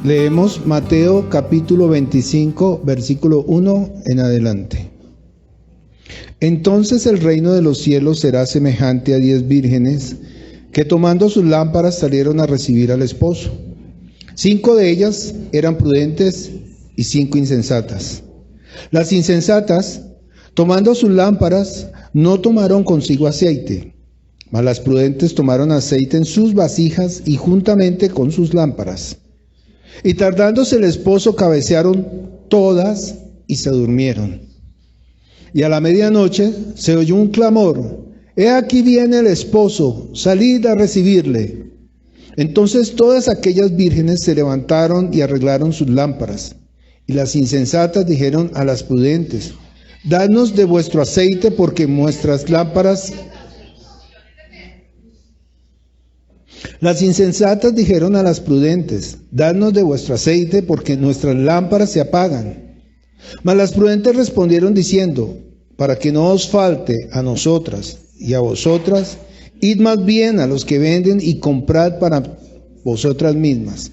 Leemos Mateo capítulo 25, versículo 1 en adelante. Entonces el reino de los cielos será semejante a 10 vírgenes que tomando sus lámparas salieron a recibir al esposo. 5 de ellas eran prudentes y 5 insensatas. Las insensatas, tomando sus lámparas, no tomaron consigo aceite, mas las prudentes tomaron aceite en sus vasijas y juntamente con sus lámparas. Y tardándose el esposo, cabecearon todas y se durmieron. Y a la medianoche se oyó un clamor: «He aquí viene el esposo, salid a recibirle». Entonces todas aquellas vírgenes se levantaron y arreglaron sus lámparas. Y las insensatas dijeron a las prudentes: «Dadnos de vuestro aceite, porque nuestras lámparas...». Las insensatas dijeron a las prudentes: «Dadnos de vuestro aceite, porque nuestras lámparas se apagan». Mas las prudentes respondieron diciendo: «Para que no os falte a nosotras y a vosotras, id más bien a los que venden y comprad para vosotras mismas».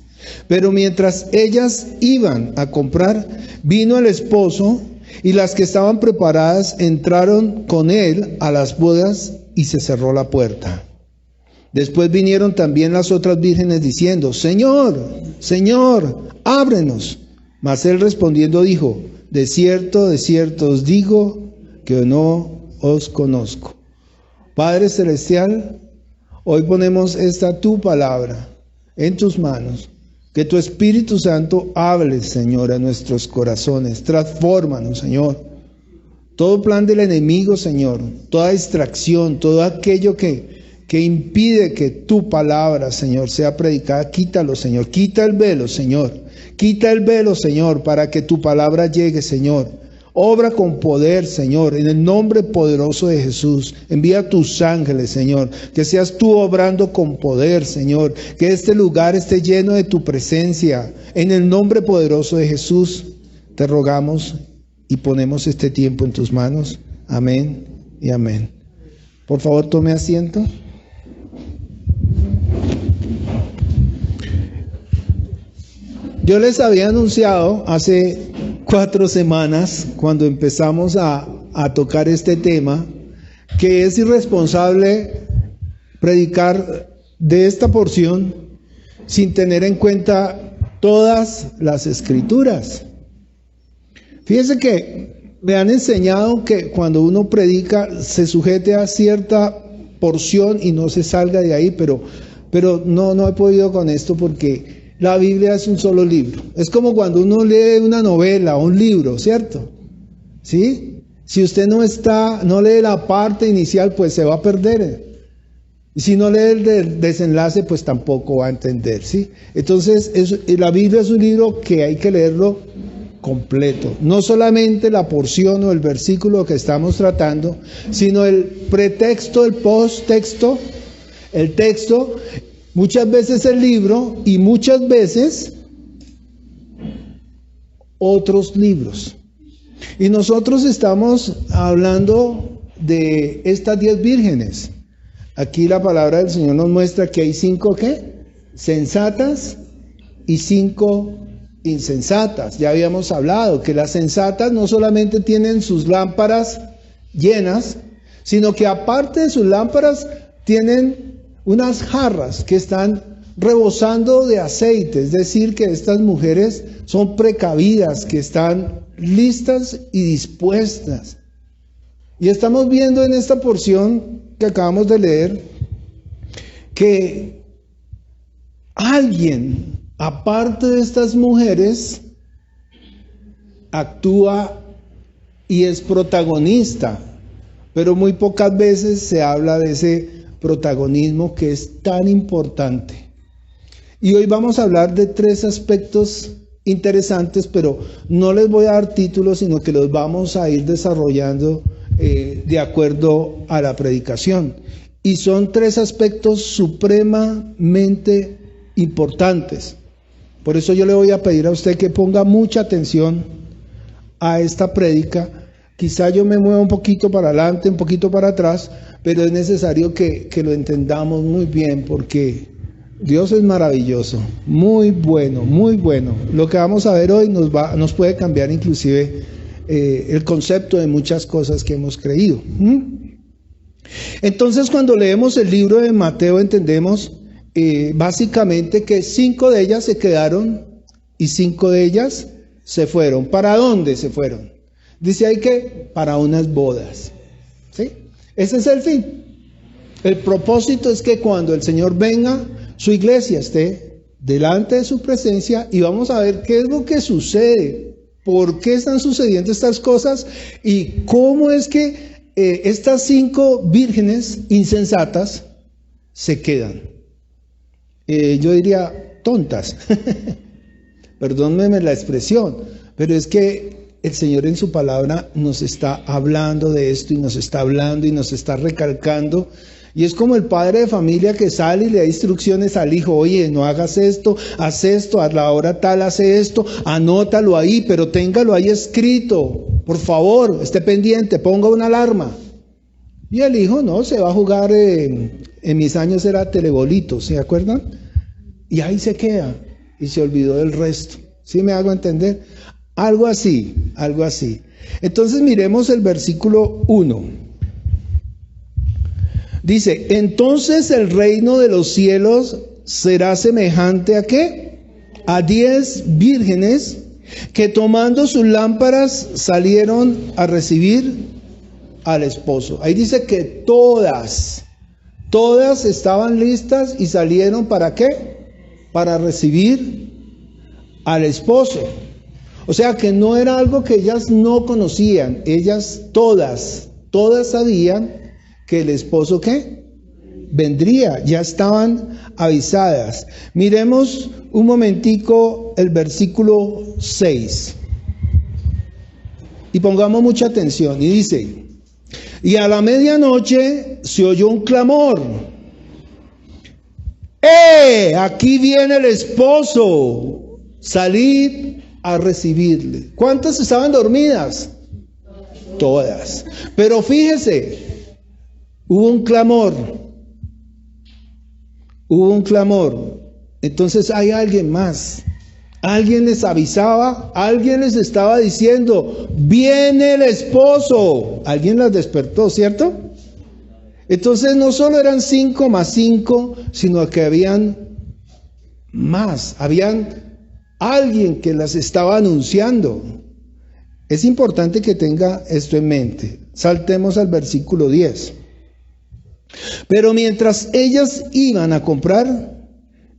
Pero mientras ellas iban a comprar, vino el esposo, y las que estaban preparadas entraron con él a las bodas, y se cerró la puerta. Después vinieron también las otras vírgenes diciendo: «Señor, Señor, ábrenos». Mas él respondiendo dijo: de cierto os digo que no os conozco». Padre Celestial, hoy ponemos esta tu palabra en tus manos. Que tu Espíritu Santo hable, Señor, a nuestros corazones. Transfórmanos, Señor. Todo plan del enemigo, Señor, toda distracción, todo aquello que impide que tu palabra, Señor, sea predicada, quítalo, Señor. Quita el velo, Señor. Quita el velo, Señor, para que tu palabra llegue, Señor. Obra con poder, Señor, en el nombre poderoso de Jesús. Envía tus ángeles, Señor, que seas tú obrando con poder, Señor, que este lugar esté lleno de tu presencia. En el nombre poderoso de Jesús, te rogamos y ponemos este tiempo en tus manos. Amén y amén. Por favor, tome asiento. Yo les había anunciado hace 4 semanas, cuando empezamos a tocar este tema, que es irresponsable predicar de esta porción sin tener en cuenta todas las escrituras. Fíjense que me han enseñado que cuando uno predica se sujete a cierta porción y no se salga de ahí, pero no he podido con esto, porque la Biblia es un solo libro. Es como cuando uno lee una novela o un libro, ¿cierto? ¿Sí? Si usted no lee la parte inicial, pues se va a perder. Y si no lee el desenlace, pues tampoco va a entender, ¿sí? Entonces, la Biblia es un libro que hay que leerlo completo. No solamente la porción o el versículo que estamos tratando, sino el pretexto, el posttexto, el texto. Muchas veces el libro y muchas veces otros libros. Y nosotros estamos hablando de estas 10 vírgenes. Aquí la palabra del Señor nos muestra que hay 5 ¿qué? Sensatas y 5 insensatas. Ya habíamos hablado que las sensatas no solamente tienen sus lámparas llenas, sino que aparte de sus lámparas tienen unas jarras que están rebosando de aceite, es decir, que estas mujeres son precavidas, que están listas y dispuestas. Y estamos viendo en esta porción que acabamos de leer que alguien, aparte de estas mujeres, actúa y es protagonista, pero muy pocas veces se habla de ese protagonismo que es tan importante. Y hoy vamos a hablar de 3 aspectos interesantes, pero no les voy a dar títulos, sino que los vamos a ir desarrollando de acuerdo a la predicación. Y son 3 aspectos supremamente importantes. Por eso yo le voy a pedir a usted que ponga mucha atención a esta prédica. Quizá yo me mueva un poquito para adelante, un poquito para atrás, pero es necesario que lo entendamos muy bien, porque Dios es maravilloso, muy bueno, muy bueno. Lo que vamos a ver hoy nos puede cambiar inclusive el concepto de muchas cosas que hemos creído. Entonces, cuando leemos el libro de Mateo, entendemos básicamente que 5 de ellas se quedaron y 5 de ellas se fueron. ¿Para dónde se fueron? Dice ahí que para unas bodas. ¿Sí? Ese es el fin. El propósito es que cuando el Señor venga, su iglesia esté delante de su presencia y vamos a ver qué es lo que sucede, por qué están sucediendo estas cosas y cómo es que estas 5 vírgenes insensatas se quedan. Yo diría tontas, perdónenme la expresión, pero es que el Señor en su palabra nos está hablando de esto y nos está hablando y nos está recalcando. Y es como el padre de familia que sale y le da instrucciones al hijo, oye, no hagas esto, haz esto, a la hora tal hace esto, anótalo ahí, pero téngalo ahí escrito, por favor, esté pendiente, ponga una alarma. Y el hijo, no, se va a jugar, en mis años era telebolito, ¿se acuerdan? Y ahí se queda, y se olvidó del resto, ¿sí me hago entender? Algo así, algo así. Entonces miremos el versículo 1. Dice, entonces el reino de los cielos será semejante ¿a qué? A 10 vírgenes que tomando sus lámparas salieron a recibir al esposo. Ahí dice que todas estaban listas y salieron ¿para qué? Para recibir al esposo. O sea que no era algo que ellas no conocían, ellas todas sabían que el esposo ¿qué? Vendría, ya estaban avisadas. Miremos un momentico el versículo 6 y pongamos mucha atención y dice, y a la medianoche se oyó un clamor, aquí viene el esposo, salid a recibirle. ¿Cuántas estaban dormidas? Todas. Pero fíjese, hubo un clamor. Entonces hay alguien más. Alguien les avisaba, alguien les estaba diciendo, viene el esposo. Alguien las despertó, ¿cierto? Entonces no solo eran 5 más 5, sino que habían más. Habían alguien que las estaba anunciando. Es importante que tenga esto en mente. Saltemos al versículo 10. Pero mientras ellas iban a comprar,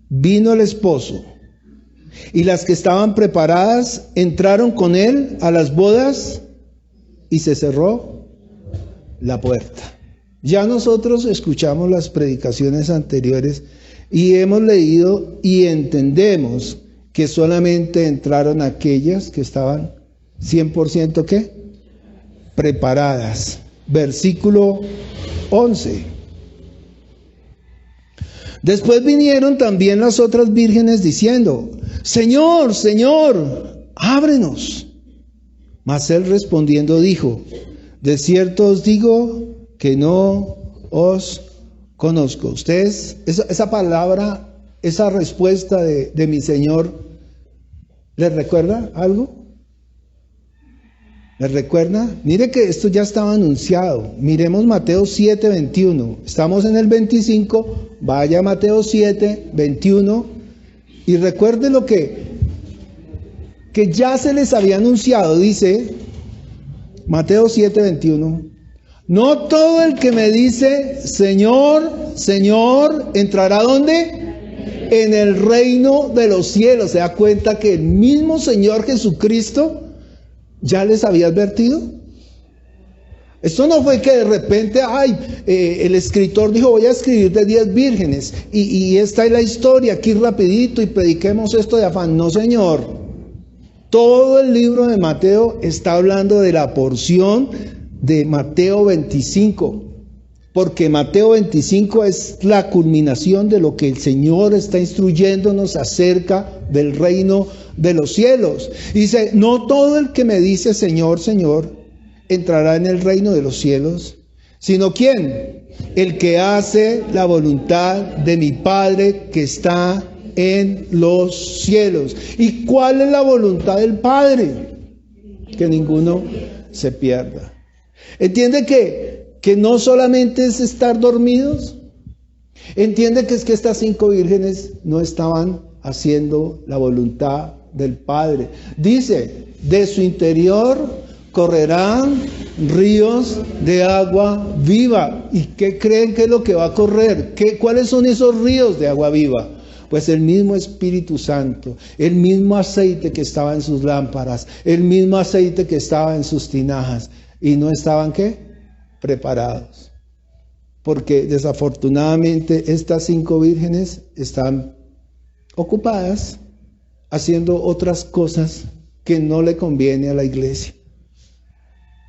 vino el esposo, y las que estaban preparadas entraron con él a las bodas y se cerró la puerta. Ya nosotros escuchamos las predicaciones anteriores y hemos leído y entendemos que solamente entraron aquellas que estaban 100% ¿qué? Preparadas. Versículo 11. Después vinieron también las otras vírgenes diciendo, Señor, Señor, ábrenos. Mas él respondiendo dijo, de cierto os digo que no os conozco. Ustedes, esa palabra, esa respuesta de mi Señor, ¿les recuerda algo? ¿Les recuerda? Mire que esto ya estaba anunciado. Miremos Mateo 7, 21. Estamos en el 25. Vaya a Mateo 7, 21. Y recuerde lo que ya se les había anunciado. Dice Mateo 7, 21. No todo el que me dice, Señor, Señor, entrará ¿dónde? En el reino de los cielos. ¿Se da cuenta que el mismo Señor Jesucristo ya les había advertido? Esto no fue que de repente, el escritor dijo, voy a escribir de 10 vírgenes y esta es la historia, aquí rapidito y prediquemos esto de afán. No, Señor. Todo el libro de Mateo está hablando de la porción de Mateo 25, porque Mateo 25 es la culminación de lo que el Señor está instruyéndonos acerca del reino de los cielos. Dice, no todo el que me dice Señor, Señor, entrará en el reino de los cielos, sino ¿quién? el que hace la voluntad de mi Padre que está en los cielos. ¿Y cuál es la voluntad del Padre? Que ninguno se pierda. ¿Entiende que no solamente es estar dormidos? ¿Entiende que es que estas 5 vírgenes no estaban haciendo la voluntad del Padre? Dice, de su interior correrán ríos de agua viva. ¿Y qué creen que es lo que va a correr? ¿Cuáles son esos ríos de agua viva? Pues el mismo Espíritu Santo, el mismo aceite que estaba en sus lámparas, el mismo aceite que estaba en sus tinajas. ¿Y no estaban qué? Preparados. Porque desafortunadamente estas 5 vírgenes están ocupadas haciendo otras cosas que no le conviene a la iglesia.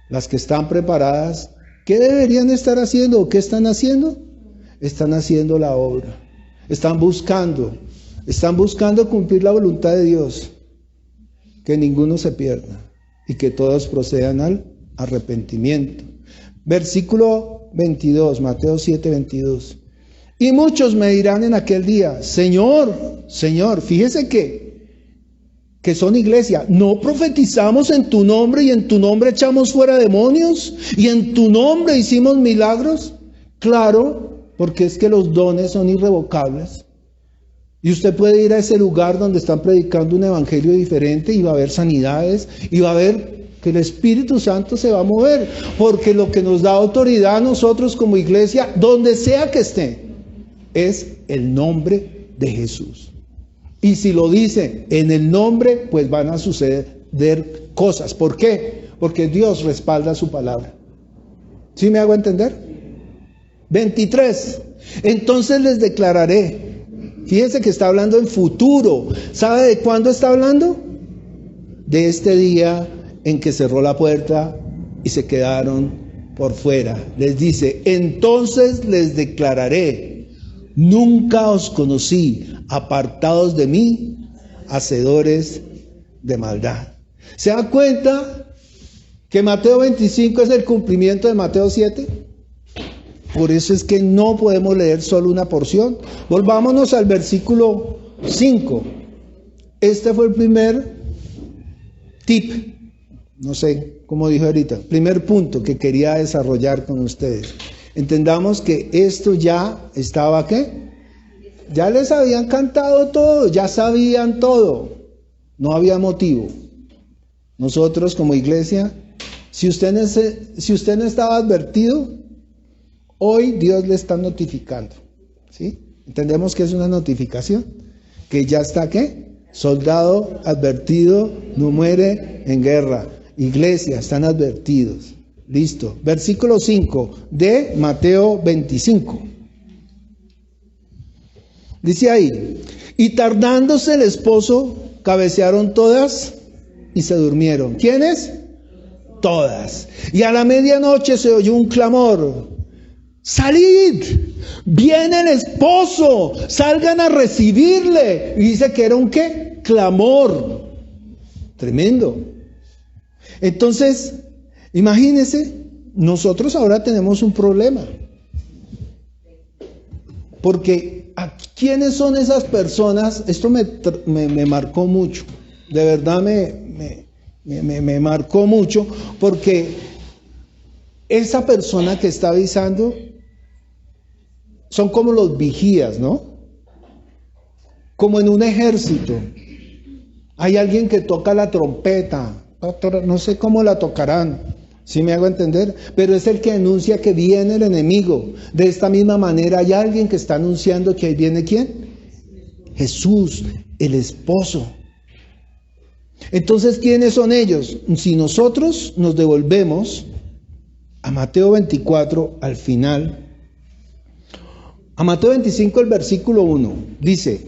Las que están preparadas, ¿qué deberían estar haciendo o qué están haciendo? Están haciendo la obra. Están buscando cumplir la voluntad de Dios, que ninguno se pierda y que todos procedan al arrepentimiento. Versículo 22, Mateo 7, 22. Y muchos me dirán en aquel día, Señor, Señor, fíjese que son iglesia, ¿no profetizamos en tu nombre y en tu nombre echamos fuera demonios y en tu nombre hicimos milagros? Claro, porque es que los dones son irrevocables. Y usted puede ir a ese lugar donde están predicando un evangelio diferente y va a haber sanidades y va a ver que el Espíritu Santo se va a mover, porque lo que nos da autoridad a nosotros como iglesia, donde sea que esté, es el nombre de Jesús. Y si lo dice en el nombre, pues van a suceder cosas. ¿Por qué? Porque Dios respalda su palabra. ¿Sí me hago entender? 23. Entonces les declararé. Fíjense que está hablando en futuro. ¿Sabe de cuándo está hablando? De este día en que cerró la puerta y se quedaron por fuera. Les dice, entonces les declararé, nunca os conocí, apartados de mí, hacedores de maldad. ¿Se da cuenta que Mateo 25 es el cumplimiento de Mateo 7? Por eso es que no podemos leer solo una porción. Volvámonos al versículo 5. Este fue el primer tip, no sé cómo dijo ahorita, primer punto que quería desarrollar con ustedes. Entendamos que esto ya estaba, ¿qué? Ya les habían cantado todo, ya sabían todo. No había motivo. Nosotros como iglesia, si usted no estaba advertido, hoy Dios le está notificando. ¿Sí? Entendemos que es una notificación, que ya está, ¿qué? Soldado advertido no muere en guerra. Iglesia, están advertidos. Listo. Versículo 5 de Mateo 25. Dice ahí, y tardándose el esposo, cabecearon todas y se durmieron. ¿Quiénes? Todas. Y a la medianoche se oyó un clamor. ¡Salid! ¡Viene el esposo! ¡Salgan a recibirle! Y dice que era un ¿qué? Clamor. Tremendo. Entonces, imagínense, nosotros ahora tenemos un problema. Porque, ¿quiénes son esas personas? Esto me marcó mucho. De verdad me marcó mucho. Porque esa persona que está avisando son como los vigías, ¿no? Como en un ejército. Hay alguien que toca la trompeta. No sé cómo la tocarán, si me hago entender, pero es el que anuncia que viene el enemigo. De esta misma manera hay alguien que está anunciando que ahí viene ¿quién? Jesús, el esposo. Entonces, ¿quiénes son ellos? Si nosotros nos devolvemos a Mateo 24 al final, a Mateo 25 el versículo 1, dice,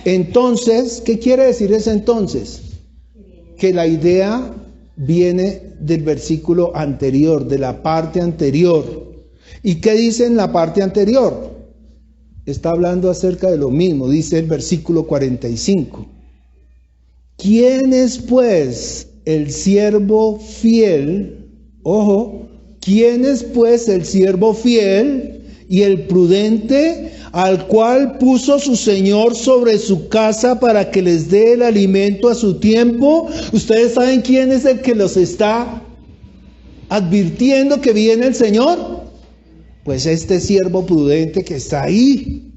entonces, ¿qué quiere decir ese entonces? Que la idea viene del versículo anterior, de la parte anterior. ¿Y qué dice en la parte anterior? Está hablando acerca de lo mismo, dice el versículo 45. ¿Quién es pues el siervo fiel? Ojo, ¿Quién es pues el siervo fiel y el prudente, al cual puso su Señor sobre su casa para que les dé el alimento a su tiempo? ¿Ustedes saben quién es el que los está advirtiendo que viene el Señor? Pues este siervo prudente que está ahí.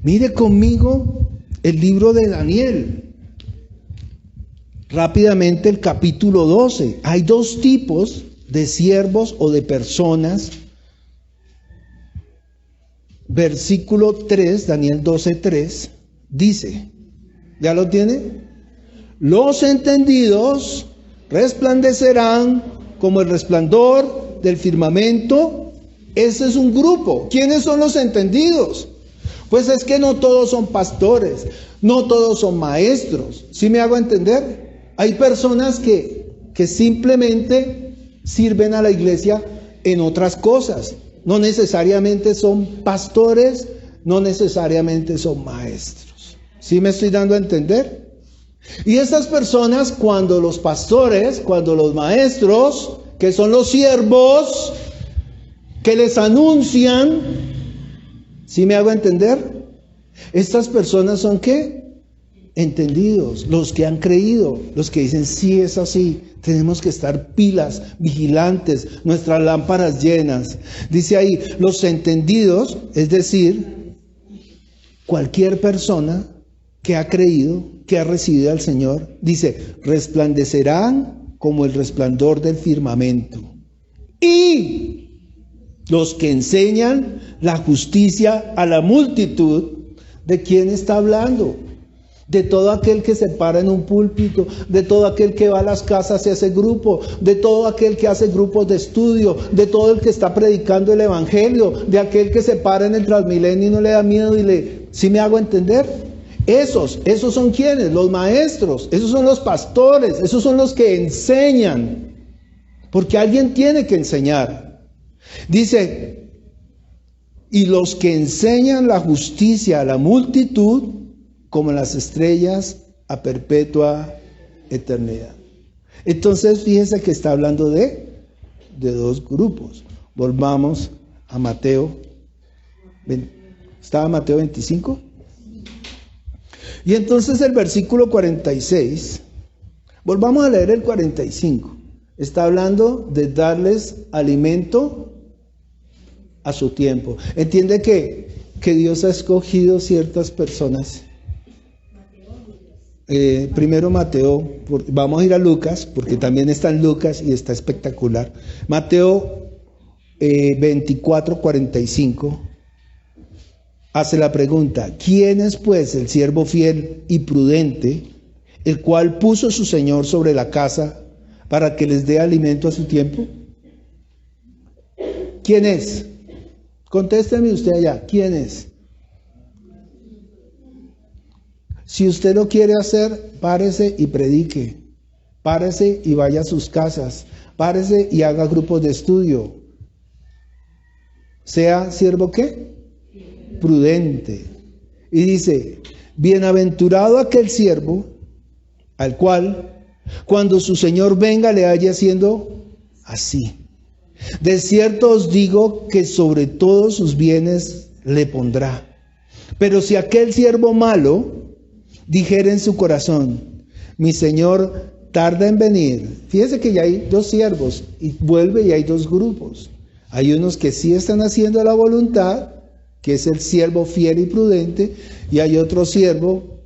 Mire conmigo el libro de Daniel. Rápidamente el capítulo 12. Hay dos tipos de siervos o de personas. Versículo 3, Daniel 12:3, dice, ¿ya lo tiene? Los entendidos resplandecerán como el resplandor del firmamento. Ese es un grupo. ¿Quiénes son los entendidos? Pues es que no todos son pastores, no todos son maestros. ¿Sí me hago entender? Hay personas que simplemente sirven a la iglesia en otras cosas. No necesariamente son pastores, no necesariamente son maestros. ¿Sí me estoy dando a entender? Y esas personas, cuando los pastores, cuando los maestros, que son los siervos, que les anuncian, ¿sí me hago entender? Estas personas son ¿qué? Entendidos, los que han creído, los que dicen sí es así, tenemos que estar pilas, vigilantes, nuestras lámparas llenas. Dice ahí, los entendidos, es decir, cualquier persona que ha creído, que ha recibido al Señor, dice, resplandecerán como el resplandor del firmamento. Y los que enseñan la justicia a la multitud, ¿de quién está hablando? De todo aquel que se para en un púlpito, de todo aquel que va a las casas y hace grupo, de todo aquel que hace grupos de estudio, de todo el que está predicando el evangelio, de aquel que se para en el Transmilenio y no le da miedo y le... ¿Sí me hago entender? Esos son quienes, los maestros, esos son los pastores, esos son los que enseñan, porque alguien tiene que enseñar. Dice, y los que enseñan la justicia a la multitud, como las estrellas a perpetua eternidad. Entonces, fíjense que está hablando de dos grupos. Volvamos a Mateo. ¿Estaba Mateo 25? Y entonces el versículo 46, volvamos a leer el 45. Está hablando de darles alimento a su tiempo. Entiende que Dios ha escogido ciertas personas. Primero Mateo, vamos a ir a Lucas, porque también está en Lucas y está espectacular. Mateo 24:45 hace la pregunta, ¿quién es pues el siervo fiel y prudente, el cual puso su Señor sobre la casa para que les dé alimento a su tiempo? ¿Quién es? Contésteme usted allá, ¿quién es? Si usted lo quiere hacer, párese y predique. Párese y vaya a sus casas. Párese y haga grupos de estudio. Sea siervo ¿qué? Prudente. Y dice, bienaventurado aquel siervo, al cual, cuando su Señor venga, le haya haciendo así. De cierto os digo que sobre todos sus bienes le pondrá. Pero si aquel siervo malo dijera en su corazón, mi Señor tarda en venir. Fíjese que ya hay dos siervos y vuelve y hay dos grupos. Hay unos que sí están haciendo la voluntad, que es el siervo fiel y prudente, y hay otro siervo,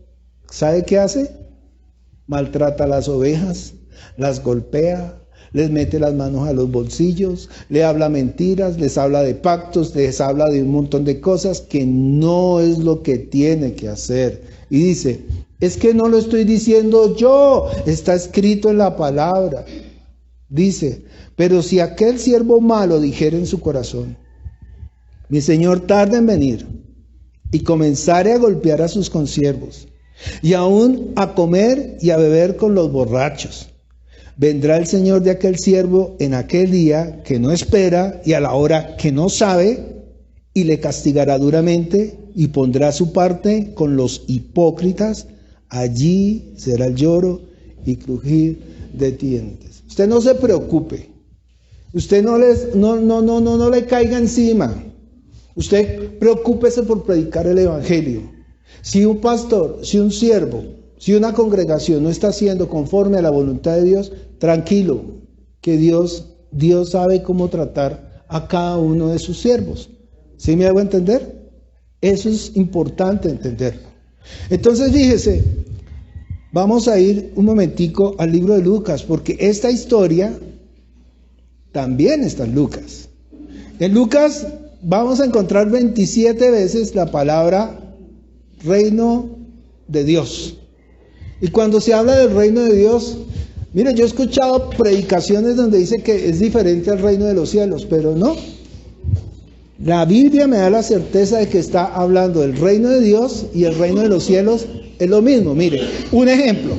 ¿sabe qué hace? Maltrata a las ovejas, las golpea, les mete las manos a los bolsillos, le habla mentiras, les habla de pactos, les habla de un montón de cosas que no es lo que tiene que hacer. Y dice, es que no lo estoy diciendo yo, está escrito en la palabra. Dice, pero si aquel siervo malo dijera en su corazón, mi Señor tarda en venir, y comenzare a golpear a sus consiervos, y aún a comer y a beber con los borrachos, vendrá el Señor de aquel siervo en aquel día que no espera y a la hora que no sabe, y le castigará duramente y pondrá su parte con los hipócritas. Allí será el lloro y crujir de dientes. Usted no se preocupe, Usted no le caiga encima. Usted preocúpese por predicar el evangelio. Si un pastor, si un siervo, si una congregación no está haciendo conforme a la voluntad de Dios, tranquilo, que Dios sabe cómo tratar a cada uno de sus siervos. ¿Sí me hago entender? Eso es importante entenderlo. Entonces fíjese, vamos a ir un momentico al libro de Lucas, porque esta historia también está en Lucas. En Lucas vamos a encontrar 27 veces la palabra reino de Dios. Y cuando se habla del reino de Dios, mire, yo he escuchado predicaciones donde dice que es diferente al reino de los cielos, pero no. La Biblia me da la certeza de que está hablando del reino de Dios y el reino de los cielos es lo mismo. Mire, un ejemplo.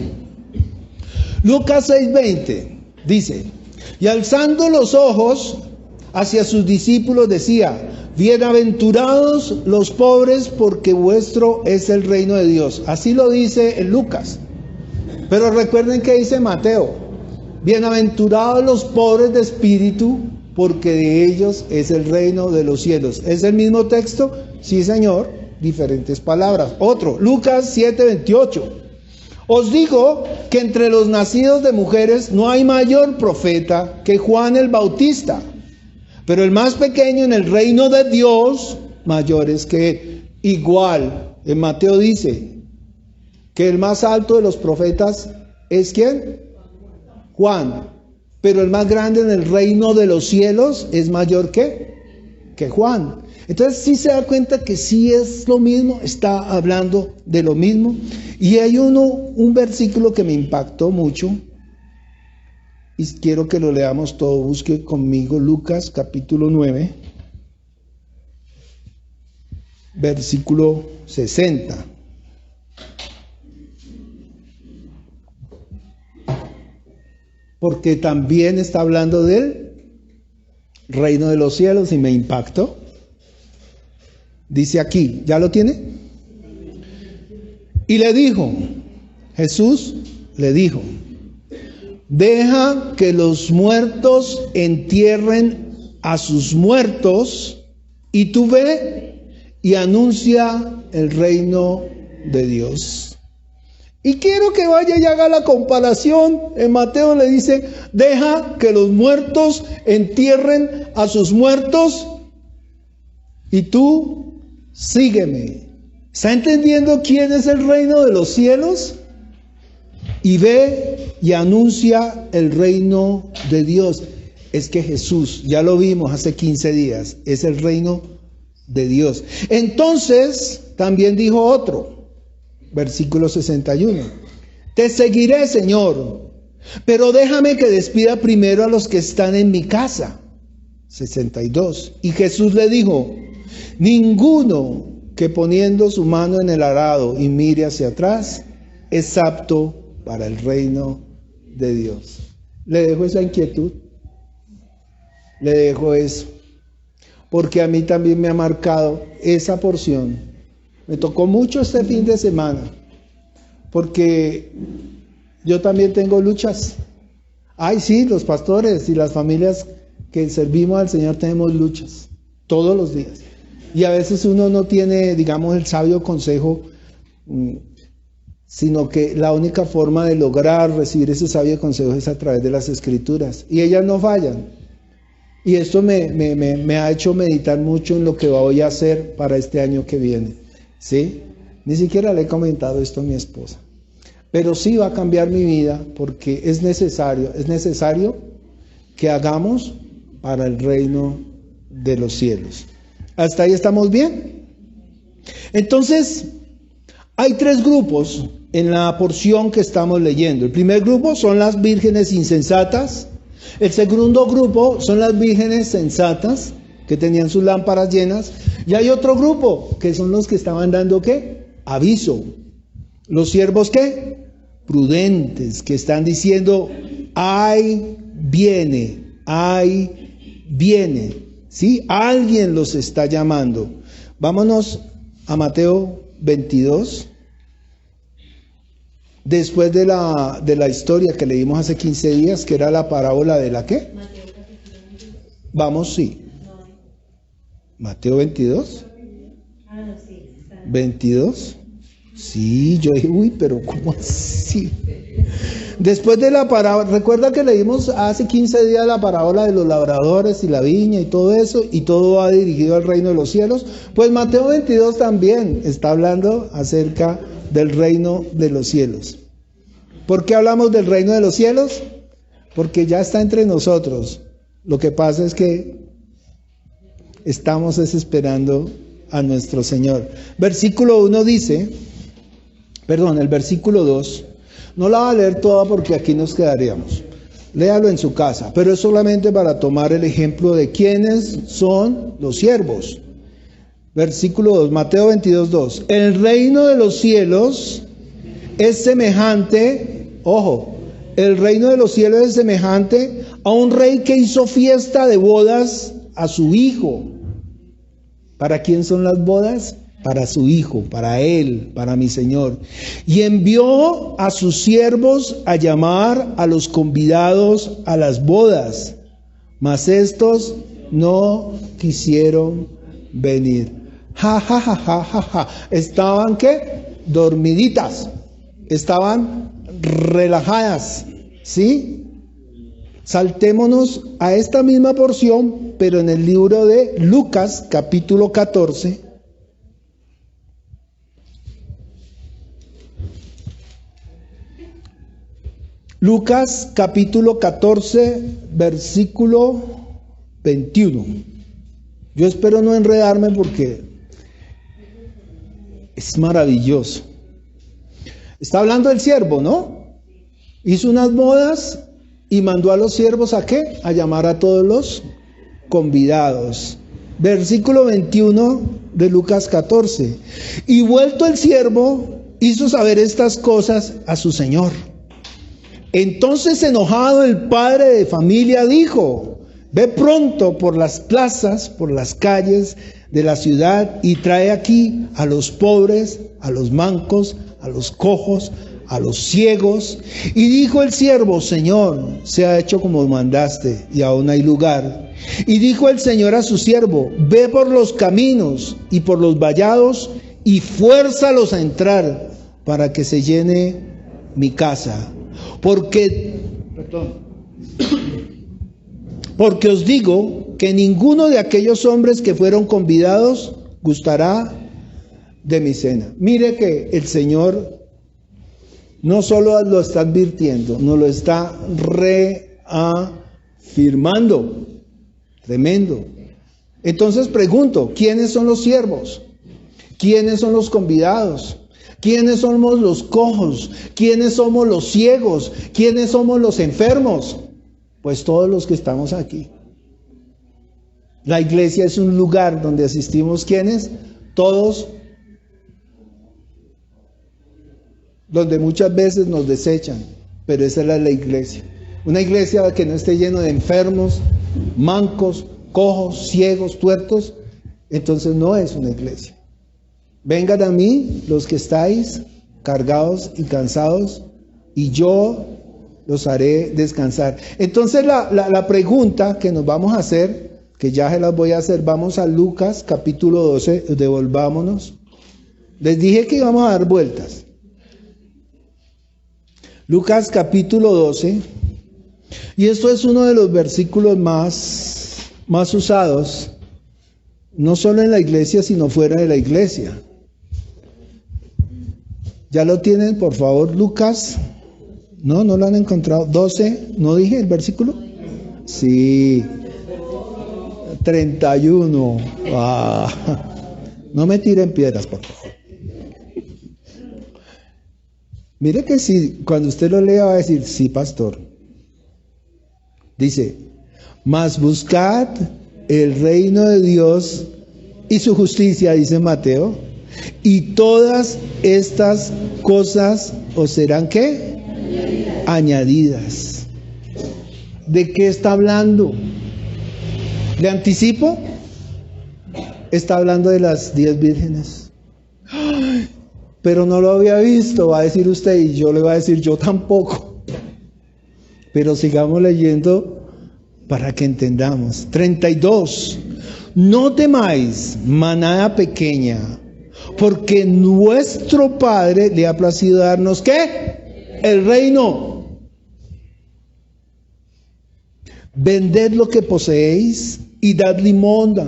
Lucas 6:20 dice: y alzando los ojos hacia sus discípulos decía: bienaventurados los pobres, porque vuestro es el reino de Dios. Así lo dice en Lucas. Pero recuerden que dice Mateo: bienaventurados los pobres de espíritu, porque de ellos es el reino de los cielos. ¿Es el mismo texto? Sí, señor, diferentes palabras. Otro, Lucas 7:28. Os digo que entre los nacidos de mujeres no hay mayor profeta que Juan el Bautista, pero el más pequeño en el reino de Dios, mayor es que él. Igual, en Mateo dice que el más alto de los profetas es ¿quién? Juan. Pero el más grande en el reino de los cielos es mayor que Juan. Entonces sí se da cuenta que sí es lo mismo, está hablando de lo mismo. Y hay un versículo que me impactó mucho y quiero que lo leamos todo. Busque conmigo Lucas capítulo 9, versículo 60. Porque también está hablando del reino de los cielos y me impactó. Dice aquí, ¿ya lo tiene? Y le dijo, Jesús le dijo: deja que los muertos entierren a sus muertos, y tú ve y anuncia el reino de Dios. Y quiero que vaya y haga la comparación. En Mateo le dice: deja que los muertos entierren a sus muertos y tú sígueme. ¿Está entendiendo quién es el reino de los cielos? Y ve y anuncia el reino de Dios. Es que Jesús, ya lo vimos hace 15 días, es el reino de Dios. Entonces también dijo otro, versículo 61. Te seguiré, Señor, pero déjame que despida primero a los que están en mi casa. 62. Y Jesús le dijo: ninguno que poniendo su mano en el arado y mire hacia atrás es apto para el reino de Dios. Le dejo esa inquietud. Le dejo eso. Porque a mí también me ha marcado esa porción. Me tocó mucho este fin de semana. Porque yo también tengo luchas. Ay, sí, los pastores y las familias que servimos al Señor tenemos luchas. Todos los días. Y a veces uno no tiene, digamos, el sabio consejo, sino que la única forma de lograr recibir ese sabio consejo es a través de las Escrituras. Y ellas no fallan. Y esto me ha hecho meditar mucho en lo que voy a hacer para este año que viene. ¿Sí? Ni siquiera le he comentado esto a mi esposa. Pero sí va a cambiar mi vida porque es necesario que hagamos para el reino de los cielos. ¿Hasta ahí estamos bien? Entonces, hay 3 grupos en la porción que estamos leyendo. El primer grupo son las vírgenes insensatas. El segundo grupo son las vírgenes sensatas, que tenían sus lámparas llenas. Y hay otro grupo, que son los que estaban dando, ¿qué? Aviso. Los siervos, ¿qué? Prudentes, que están diciendo: ay, viene, ay, viene. ¿Sí? Alguien los está llamando. Vámonos a Mateo 22. Después de la historia que leímos hace 15 días, que era la parábola de la ¿qué? Vamos, sí. Mateo 22. 22. Sí, yo dije, uy, pero ¿cómo así? Después de la parábola, recuerda que leímos hace 15 días la parábola de los labradores y la viña y todo eso, y todo va dirigido al reino de los cielos. Pues Mateo 22 también está hablando acerca del reino de los cielos. ¿Por qué hablamos del reino de los cielos? Porque ya está entre nosotros. Lo que pasa es que estamos esperando a nuestro Señor. Versículo 1 dice, el versículo 2, no la va a leer toda porque aquí nos quedaríamos. Léalo en su casa, pero es solamente para tomar el ejemplo de quiénes son los siervos. Versículo 2, Mateo 22, 2. El reino de los cielos es semejante, el reino de los cielos es semejante a un rey que hizo fiesta de bodas a su hijo. ¿Para quién son las bodas? Para su hijo, para él, para mi Señor. Y envió a sus siervos a llamar a los convidados a las bodas, mas estos no quisieron venir. Estaban ¿qué? Dormiditas. Estaban relajadas, ¿sí? Saltémonos a esta misma porción, pero en el libro de Lucas, capítulo 14. Lucas, capítulo 14, versículo 21. Yo espero no enredarme porque es maravilloso. Está hablando el siervo, ¿no? Hizo unas bodas y mandó a los siervos ¿a qué? A llamar a todos los convidados. Versículo 21 de Lucas 14. Y vuelto el siervo, hizo saber estas cosas a su señor. Entonces, enojado, el padre de familia dijo: ve pronto por las plazas, por las calles de la ciudad y trae aquí a los pobres, a los mancos, a los cojos, a los ciegos. Y dijo el siervo: Señor, se ha hecho como mandaste, y aún hay lugar. Y dijo el Señor a su siervo: ve por los caminos y por los vallados y fuérzalos a entrar para que se llene mi casa. Porque os digo que ninguno de aquellos hombres que fueron convidados gustará de mi cena. Mire que el Señor no solo lo está advirtiendo, nos lo está reafirmando. Tremendo. Entonces pregunto, ¿quiénes son los siervos? ¿Quiénes son los convidados? ¿Quiénes somos los cojos? ¿Quiénes somos los ciegos? ¿Quiénes somos los enfermos? Pues todos los que estamos aquí. La iglesia es un lugar donde asistimos, ¿quiénes? Todos, donde muchas veces nos desechan, pero esa es la iglesia. Una iglesia que no esté llena de enfermos, mancos, cojos, ciegos, tuertos, entonces no es una iglesia. Vengan a mí los que estáis cargados y cansados, y yo los haré descansar. Entonces la pregunta que nos vamos a hacer, que ya se las voy a hacer, vamos a Lucas capítulo 12, devolvámonos. Les dije que íbamos a dar vueltas. Lucas capítulo 12, y esto es uno de los versículos más usados, no solo en la iglesia, sino fuera de la iglesia. ¿Ya lo tienen, por favor, Lucas? No lo han encontrado. 12, ¿no dije el versículo? Sí. 31. No me tiren piedras, por favor. Mire que si cuando usted lo lea va a decir, sí, pastor. Dice, mas buscad el reino de Dios y su justicia, dice Mateo, y todas estas cosas os serán ¿qué? Añadidas. ¿De qué está hablando? ¿Le anticipo? Está hablando de las 10 vírgenes. ¡Ay! Pero no lo había visto, va a decir usted, y yo le voy a decir, yo tampoco. Pero sigamos leyendo para que entendamos. 32. No temáis, manada pequeña, porque nuestro Padre le ha placido darnos, ¿qué? El reino. Vended lo que poseéis y dad limosna.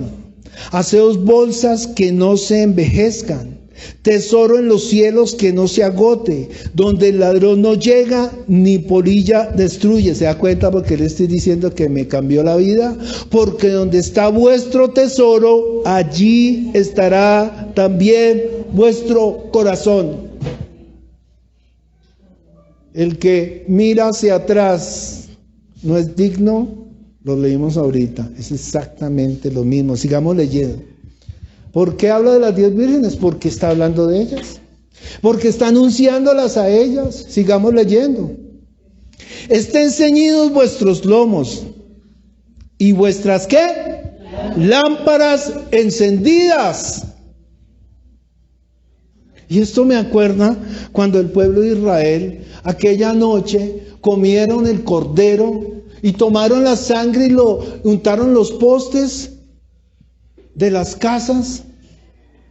Haceos bolsas que no se envejezcan, tesoro en los cielos que no se agote, donde el ladrón no llega ni polilla destruye. ¿Se da cuenta porque le estoy diciendo que me cambió la vida? Porque donde está vuestro tesoro, allí estará también vuestro corazón. El que mira hacia atrás no es digno. Lo leímos ahorita, es exactamente lo mismo. Sigamos leyendo. ¿Por qué habla de las 10 vírgenes? Porque está hablando de ellas. Porque está anunciándolas a ellas. Sigamos leyendo. Estén ceñidos vuestros lomos y vuestras ¿qué? Lámparas encendidas. Y esto me acuerda cuando el pueblo de Israel aquella noche comieron el cordero y tomaron la sangre y lo untaron los postes de las casas,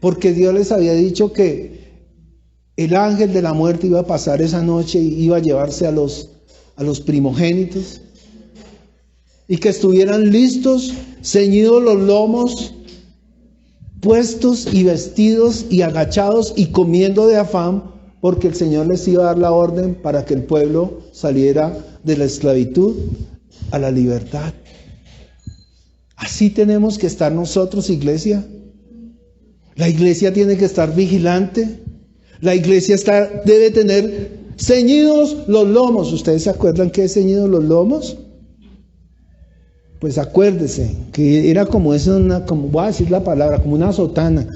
porque Dios les había dicho que el ángel de la muerte iba a pasar esa noche y iba a llevarse a los primogénitos, y que estuvieran listos, ceñidos los lomos, puestos y vestidos y agachados y comiendo de afán, porque el Señor les iba a dar la orden para que el pueblo saliera de la esclavitud a la libertad. Así tenemos que estar nosotros, iglesia. La iglesia tiene que estar vigilante. La iglesia debe tener ceñidos los lomos. ¿Ustedes se acuerdan qué es ceñidos los lomos? Pues acuérdese que era como como voy a decir la palabra, como una sotana.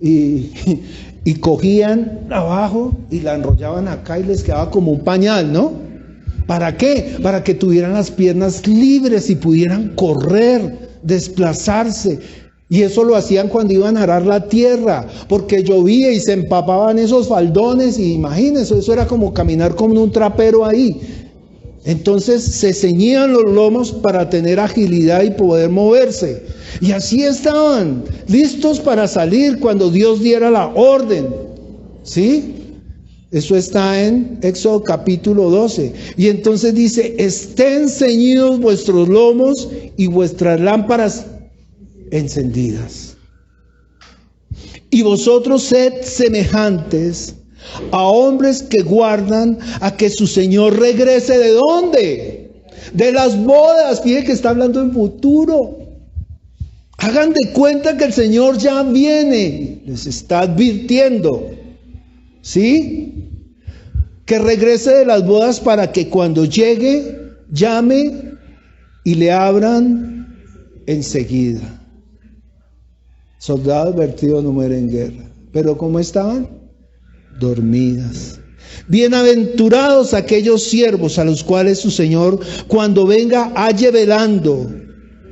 Y cogían abajo y la enrollaban acá y les quedaba como un pañal, ¿no? ¿Para qué? Para que tuvieran las piernas libres y pudieran correr, desplazarse. Y eso lo hacían cuando iban a arar la tierra, porque llovía y se empapaban esos faldones. Y imagínense, eso era como caminar como un trapero ahí. Entonces se ceñían los lomos para tener agilidad y poder moverse. Y así estaban, listos para salir cuando Dios diera la orden. ¿Sí? Eso está en Éxodo capítulo 12. Y entonces dice, estén ceñidos vuestros lomos y vuestras lámparas encendidas. Y vosotros sed semejantes a hombres que guardan a que su Señor regrese. ¿De dónde? De las bodas. Fíjense que está hablando en futuro. Hagan de cuenta que el Señor ya viene. Les está advirtiendo. ¿Sí? Que regrese de las bodas para que cuando llegue, llame y le abran enseguida. Soldado advertido no muere en guerra. Pero ¿cómo estaban? Dormidas. Bienaventurados aquellos siervos a los cuales su Señor cuando venga halle velando.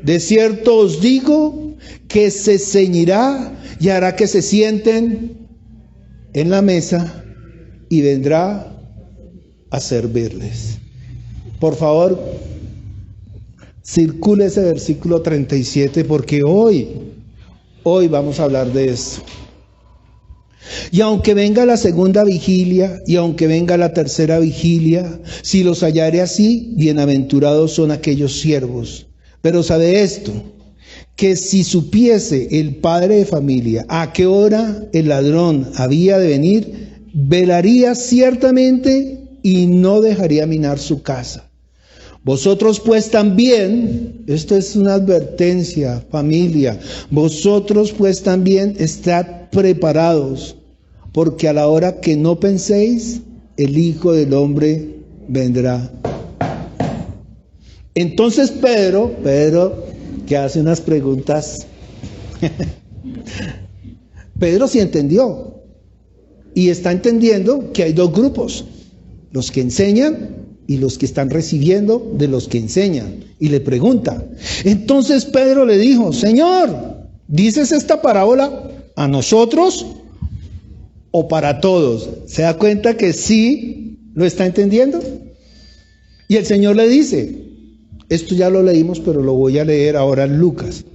De cierto os digo que se ceñirá y hará que se sienten en la mesa y vendrá a servirles. Por favor, circule ese versículo 37 porque hoy vamos a hablar de esto. Y aunque venga la segunda vigilia y aunque venga la tercera vigilia, si los hallare así, bienaventurados son aquellos siervos. Pero sabe esto, que si supiese el padre de familia a qué hora el ladrón había de venir, velaría ciertamente y no dejaría minar su casa. Vosotros pues también, esto es una advertencia, familia, vosotros pues también estad preparados, porque a la hora que no penséis, el Hijo del Hombre vendrá. Entonces Pedro, que hace unas preguntas, Pedro sí entendió, y está entendiendo que hay dos grupos, los que enseñan y los que están recibiendo de los que enseñan. Y le pregunta. Entonces Pedro le dijo, Señor, ¿dices esta parábola a nosotros o para todos? ¿Se da cuenta que sí lo está entendiendo? Y el Señor le dice, Esto ya lo leímos, pero lo voy a leer ahora en Lucas.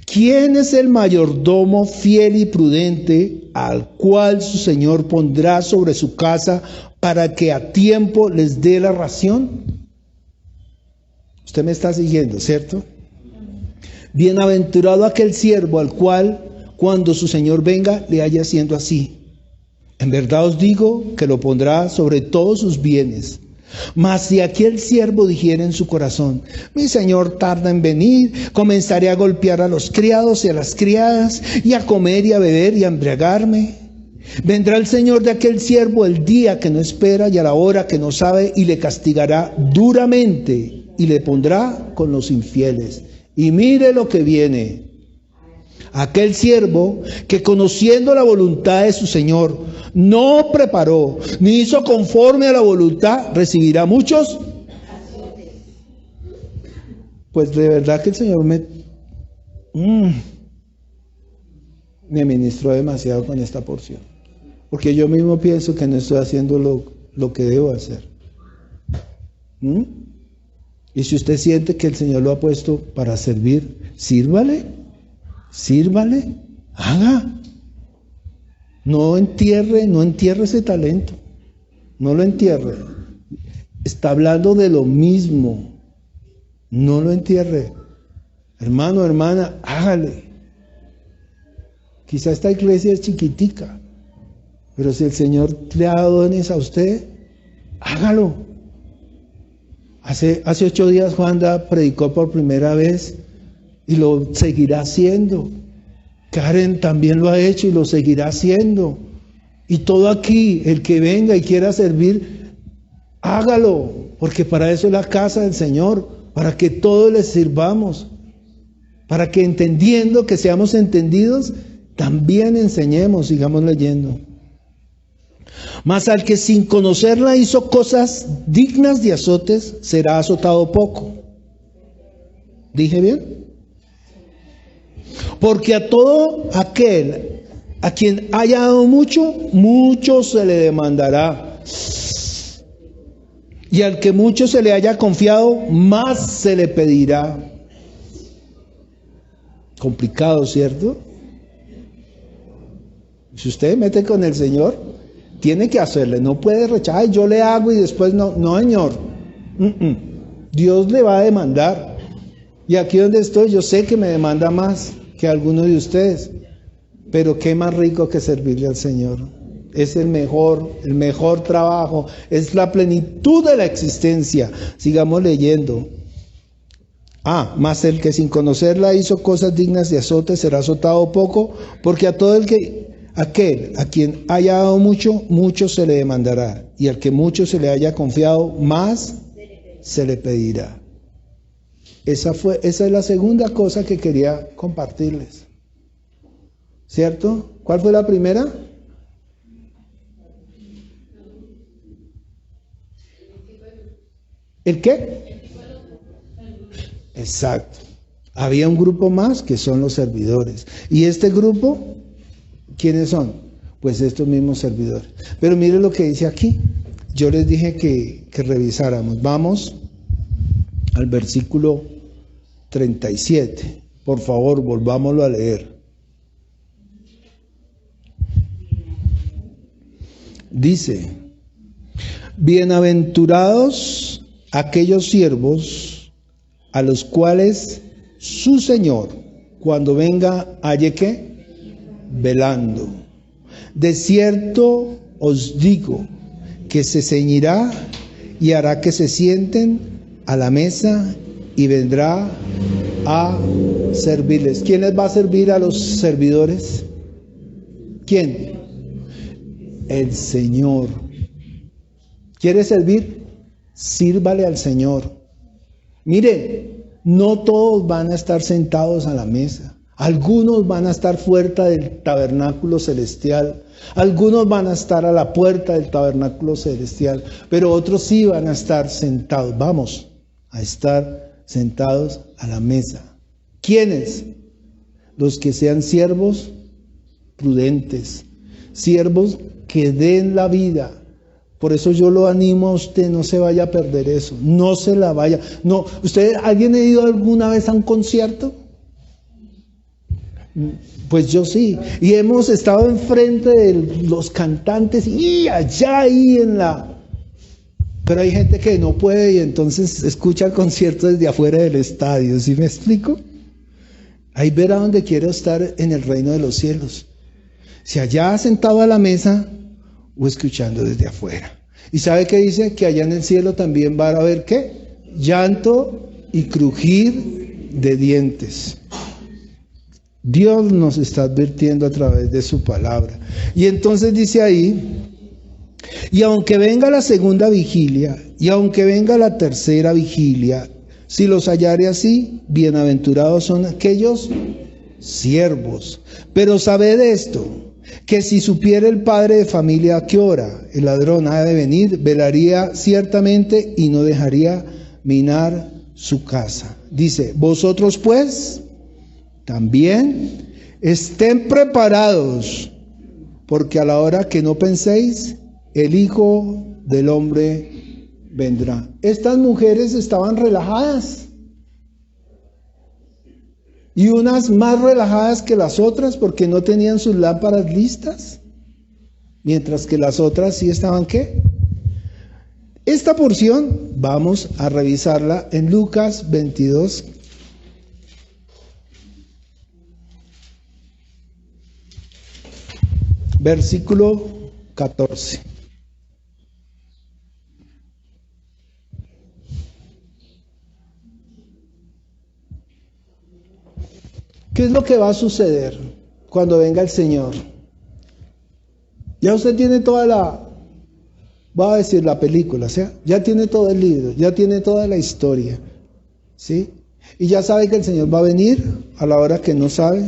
¿Quién es el mayordomo fiel y prudente al cual su señor pondrá sobre su casa para que a tiempo les dé la ración? Usted me está siguiendo, ¿cierto? Bienaventurado aquel siervo al cual, cuando su señor venga, le haya haciendo así. En verdad os digo que lo pondrá sobre todos sus bienes. Mas si aquel siervo dijera en su corazón: mi señor tarda en venir, comenzaré a golpear a los criados y a las criadas, y a comer y a beber y a embriagarme. Vendrá el señor de aquel siervo el día que no espera y a la hora que no sabe, y le castigará duramente y le pondrá con los infieles. Y mire lo que viene. Aquel siervo que, conociendo la voluntad de su señor, no preparó ni hizo conforme a la voluntad, recibirá muchos. Pues de verdad que el Señor me ministró demasiado con esta porción, porque yo mismo pienso que no estoy haciendo lo que debo hacer. Y si usted siente que el Señor lo ha puesto para servir, sírvale, haga. No entierre ese talento, no lo entierre. Está hablando de lo mismo, no lo entierre. Hermano, hermana, hágale. Quizá esta iglesia es chiquitica, pero si el Señor le ha dado dones a usted, hágalo. Hace 8 días Juanda predicó por primera vez y lo seguirá haciendo. Karen también lo ha hecho y lo seguirá haciendo. Y todo aquí, el que venga y quiera servir, hágalo, porque para eso es la casa del Señor, para que todos les sirvamos, para que entendiendo que seamos entendidos, también enseñemos. Sigamos leyendo. Mas al que sin conocerla hizo cosas dignas de azotes, será azotado poco. ¿Dije bien? Porque a todo aquel a quien haya dado mucho, mucho se le demandará. Y al que mucho se le haya confiado, más se le pedirá. Complicado, ¿cierto? Si usted mete con el Señor, tiene que hacerle. No puede rechazar, yo le hago y después no. No, Señor. Dios le va a demandar. Y aquí donde estoy, yo sé que me demanda más que alguno de ustedes. Pero qué más rico que servirle al Señor. Es el mejor trabajo. Es la plenitud de la existencia. Sigamos leyendo. Mas el que sin conocerla hizo cosas dignas de azote será azotado poco, porque a todo aquel a quien haya dado mucho, mucho se le demandará, y al que mucho se le haya confiado, más se le pedirá. Esa es la segunda cosa que quería compartirles. ¿Cierto? ¿Cuál fue la primera? ¿El qué? Exacto. Había un grupo más que son los servidores. ¿Y este grupo? ¿Quiénes son? Pues estos mismos servidores. Pero mire lo que dice aquí. Yo les dije que revisáramos. Vamos al versículo 37. Por favor, volvámoslo a leer. Dice: bienaventurados aquellos siervos a los cuales su Señor, cuando venga, halle ¿qué? Velando. De cierto os digo que se ceñirá y hará que se sienten a la mesa y vendrá a servirles. ¿Quién les va a servir a los servidores? ¿Quién? El Señor. ¿Quiere servir? Sírvale al Señor. Mire, no todos van a estar sentados a la mesa. Algunos van a estar fuera del tabernáculo celestial. Algunos van a estar a la puerta del tabernáculo celestial. Pero otros sí van a estar sentados. Vamos a estar sentados a la mesa. ¿Quiénes? Los que sean siervos prudentes. Siervos que den la vida Por eso yo lo animo a usted, no se vaya a perder eso, no se la vaya. No, ¿alguien ha ido alguna vez a un concierto? Pues yo sí, y hemos estado enfrente de los cantantes y allá ahí pero hay gente que no puede y entonces escucha el concierto desde afuera del estadio, ¿sí me explico? Ahí verá dónde quiere estar en el reino de los cielos, si allá sentado a la mesa o escuchando desde afuera. ¿Y sabe qué dice? Que allá en el cielo también va a haber ¿qué? Llanto y crujir de dientes. Dios nos está advirtiendo a través de su palabra. Y entonces dice ahí, y aunque venga la segunda vigilia, y aunque venga la tercera vigilia, si los hallare así, bienaventurados son aquellos siervos. Pero sabed esto, que si supiera el padre de familia a qué hora el ladrón ha de venir, velaría ciertamente y no dejaría minar su casa. Dice, vosotros pues también estén preparados, porque a la hora que no penséis, el Hijo del Hombre vendrá. Estas mujeres estaban relajadas, y unas más relajadas que las otras porque no tenían sus lámparas listas, mientras que las otras sí estaban ¿qué? Esta porción vamos a revisarla en Lucas 22. Versículo 14. ¿Qué es lo que va a suceder cuando venga el Señor? Ya usted tiene voy a decir la película, ¿sí? Ya tiene todo el libro, ya tiene toda la historia, ¿sí? Y ya sabe que el Señor va a venir a la hora que no sabe,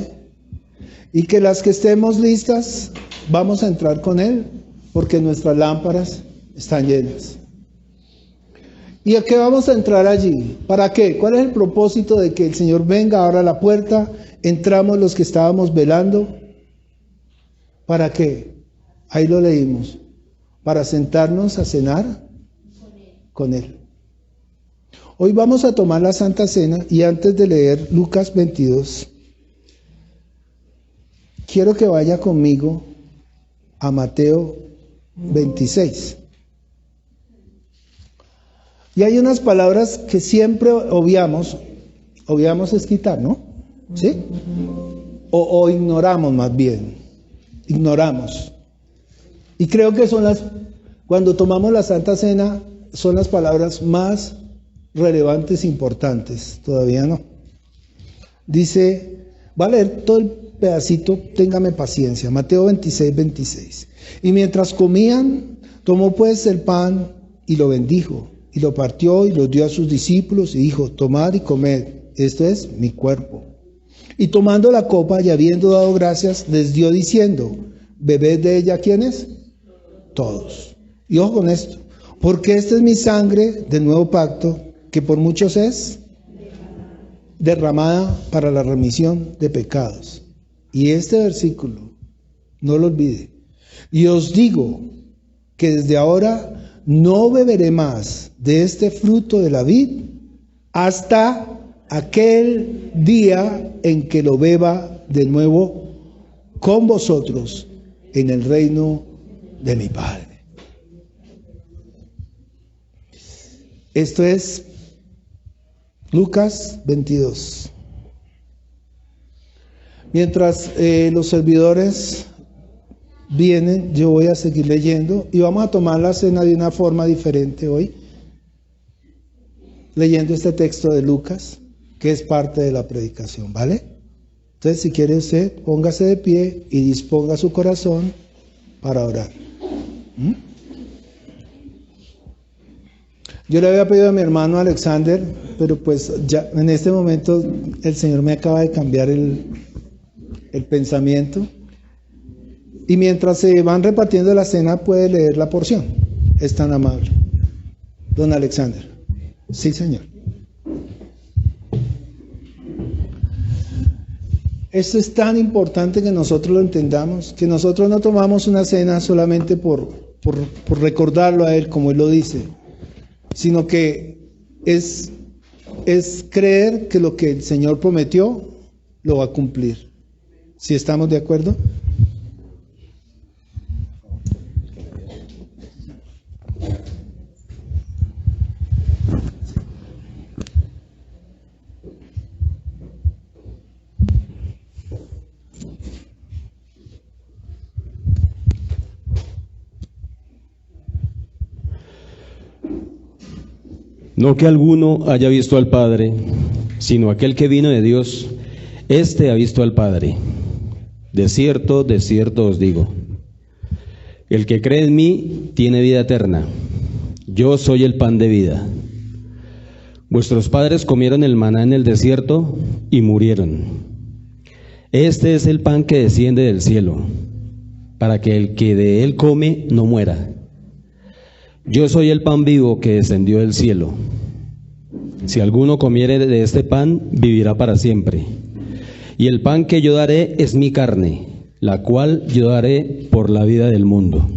y que las que estemos listas vamos a entrar con Él, porque nuestras lámparas están llenas. ¿Y a qué vamos a entrar allí? ¿Para qué? ¿Cuál es el propósito de que el Señor venga, abra la puerta, entramos los que estábamos velando? ¿Para qué? Ahí lo leímos. Para sentarnos a cenar con Él. Hoy vamos a tomar la Santa Cena y antes de leer Lucas 22, quiero que vaya conmigo a Mateo 26. Y hay unas palabras que siempre obviamos es quitar, ¿no? ¿Sí? O ignoramos más bien, ignoramos. Y creo que cuando tomamos la Santa Cena, son las palabras más relevantes e importantes, todavía no. Dice, va a leer todo el pedacito, téngame paciencia, Mateo 26, 26. Y mientras comían, tomó pues el pan y lo bendijo. Y lo partió y lo dio a sus discípulos y dijo, tomad y comed, esto es mi cuerpo. Y tomando la copa y habiendo dado gracias, les dio diciendo, bebed de ella, ¿quiénes? Todos. Y ojo con esto, porque esta es mi sangre del nuevo pacto, que por muchos es derramada para la remisión de pecados. Y este versículo, no lo olvide. Y os digo que desde ahora no beberé más de este fruto de la vid hasta aquel día en que lo beba de nuevo con vosotros en el reino de mi Padre. Esto es Lucas 22. Mientras los servidores vienen, yo voy a seguir leyendo y vamos a tomar la cena de una forma diferente hoy, leyendo este texto de Lucas, que es parte de la predicación, ¿vale? Entonces, si quiere usted, póngase de pie y disponga su corazón para orar. Yo le había pedido a mi hermano Alexander, pero pues ya en este momento el Señor me acaba de cambiar el pensamiento. Y mientras se van repartiendo la cena, puede leer la porción. Es tan amable. Don Alexander. Sí, señor. Esto es tan importante que nosotros lo entendamos, que nosotros no tomamos una cena solamente por por recordarlo a Él como Él lo dice, sino que es creer que lo que el Señor prometió lo va a cumplir. ¿Sí estamos de acuerdo? No que alguno haya visto al Padre, sino aquel que vino de Dios, éste ha visto al Padre. De cierto os digo, el que cree en mí tiene vida eterna. Yo soy el pan de vida. Vuestros padres comieron el maná en el desierto y murieron. Este es el pan que desciende del cielo, para que el que de él come no muera. Yo soy el pan vivo que descendió del cielo. Si alguno comiere de este pan, vivirá para siempre. Y el pan que yo daré es mi carne, la cual yo daré por la vida del mundo.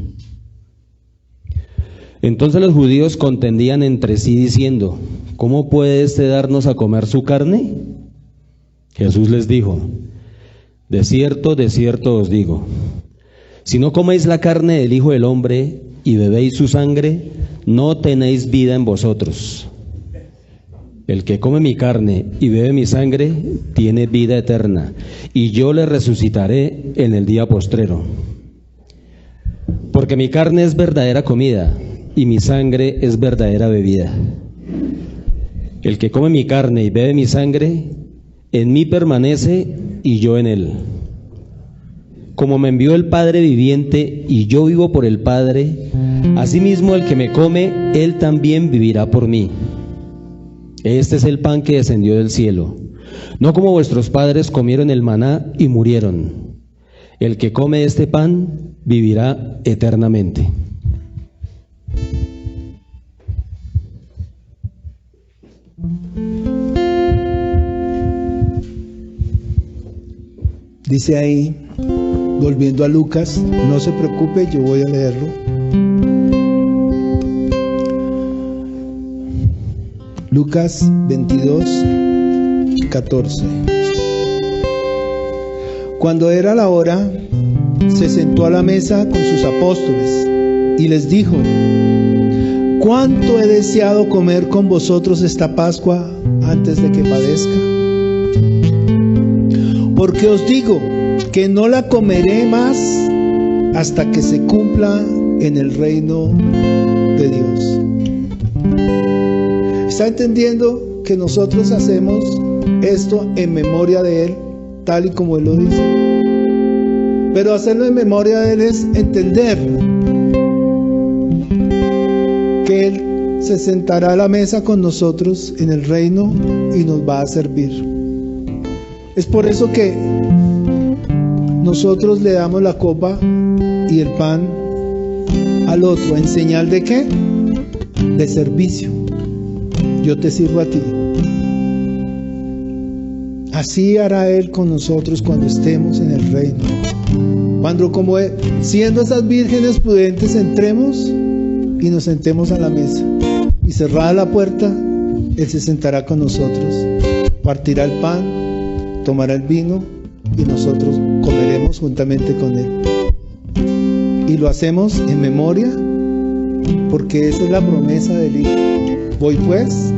Entonces los judíos contendían entre sí diciendo, ¿cómo puede éste darnos a comer su carne? Jesús les dijo, de cierto os digo, si no coméis la carne del Hijo del Hombre y bebéis su sangre, no tenéis vida en vosotros. El que come mi carne y bebe mi sangre, tiene vida eterna, y yo le resucitaré en el día postrero. Porque mi carne es verdadera comida, y mi sangre es verdadera bebida. El que come mi carne y bebe mi sangre, en mí permanece y yo en él. Como me envió el Padre viviente y yo vivo por el Padre, asimismo el que me come, él también vivirá por mí. Este es el pan que descendió del cielo, no como vuestros padres comieron el maná y murieron. El que come este pan vivirá eternamente. Dice ahí, volviendo a Lucas, no se preocupe, yo voy a leerlo. Lucas 22:14. Cuando era la hora, se sentó a la mesa con sus apóstoles y les dijo, ¿cuánto he deseado comer con vosotros esta Pascua antes de que padezca? Porque os digo que no la comeré más hasta que se cumpla en el reino de Dios. ¿Está entendiendo que nosotros hacemos esto en memoria de Él, tal y como Él lo dice? Pero hacerlo en memoria de Él es entender que Él se sentará a la mesa con nosotros en el reino y nos va a servir. Es por eso que nosotros le damos la copa y el pan al otro, ¿en señal de qué? De servicio. Yo te sirvo a ti. Así hará Él con nosotros cuando estemos en el reino. Cuando, como siendo esas vírgenes prudentes, entremos y nos sentemos a la mesa. Y cerrada la puerta, Él se sentará con nosotros, partirá el pan, tomará el vino y nosotros comeremos juntamente con Él. Y lo hacemos en memoria, porque esa es la promesa del Hijo. Voy pues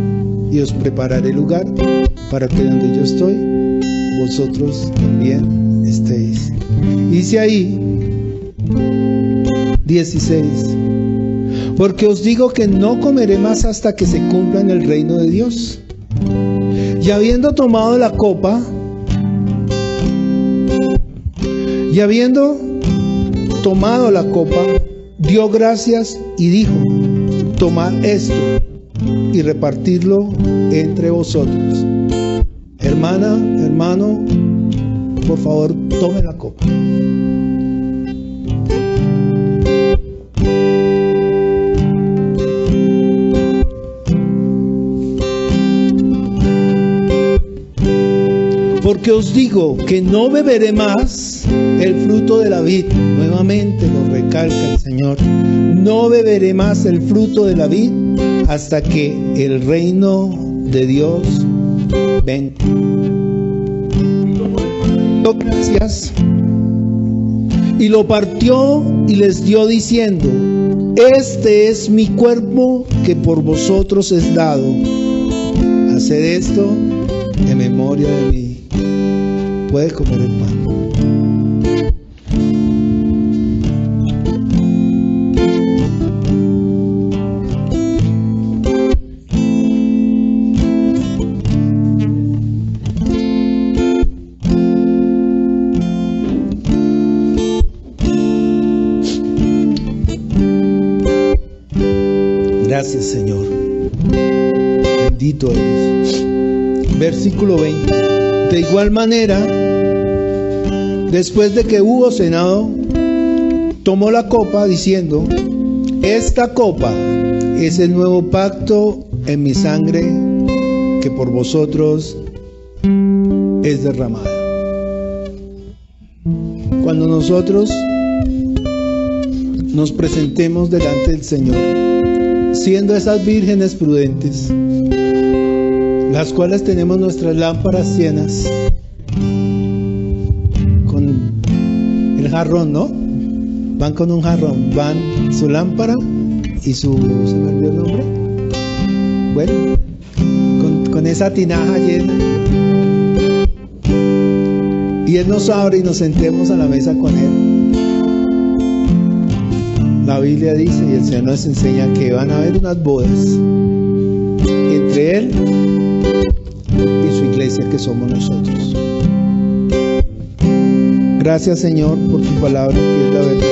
y os prepararé lugar para que donde yo estoy, vosotros también estéis. Dice ahí, 16, porque os digo que no comeré más hasta que se cumpla en el reino de Dios. Y habiendo tomado la copa, dio gracias y dijo, tomad esto y repartidlo entre vosotros. Hermana, hermano, por favor, tome la copa. Porque os digo que no beberé más el fruto de la vid. Nuevamente lo recalca el Señor. No beberé más el fruto de la vid hasta que el reino de Dios venga. Gracias. Y lo partió y les dio diciendo: este es mi cuerpo que por vosotros es dado. Haced esto en memoria de mí. Puede comer el pan. Gracias, Señor. Bendito eres. Versículo 20. De igual manera, después de que hubo cenado, tomó la copa diciendo: esta copa es el nuevo pacto en mi sangre que por vosotros es derramada. Cuando nosotros nos presentemos delante del Señor, siendo esas vírgenes prudentes, las cuales tenemos nuestras lámparas llenas, con el jarrón, ¿no? Van con un jarrón, van su lámpara y su, ¿se me olvidó el nombre? Bueno, con esa tinaja llena. Y Él nos abre y nos sentemos a la mesa con Él. La Biblia dice, y el Señor nos enseña, que van a haber unas bodas entre Él y su iglesia, que somos nosotros. Gracias, Señor, por tu palabra, que es la verdad.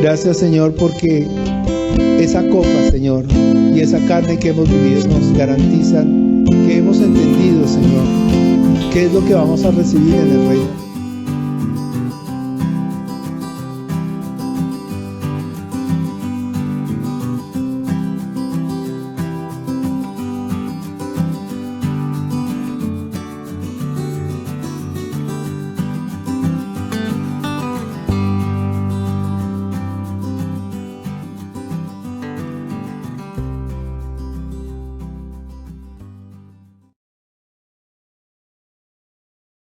Gracias, Señor, porque esa copa, Señor, y esa carne que hemos vivido nos garantizan que hemos entendido, Señor, qué es lo que vamos a recibir en el reino.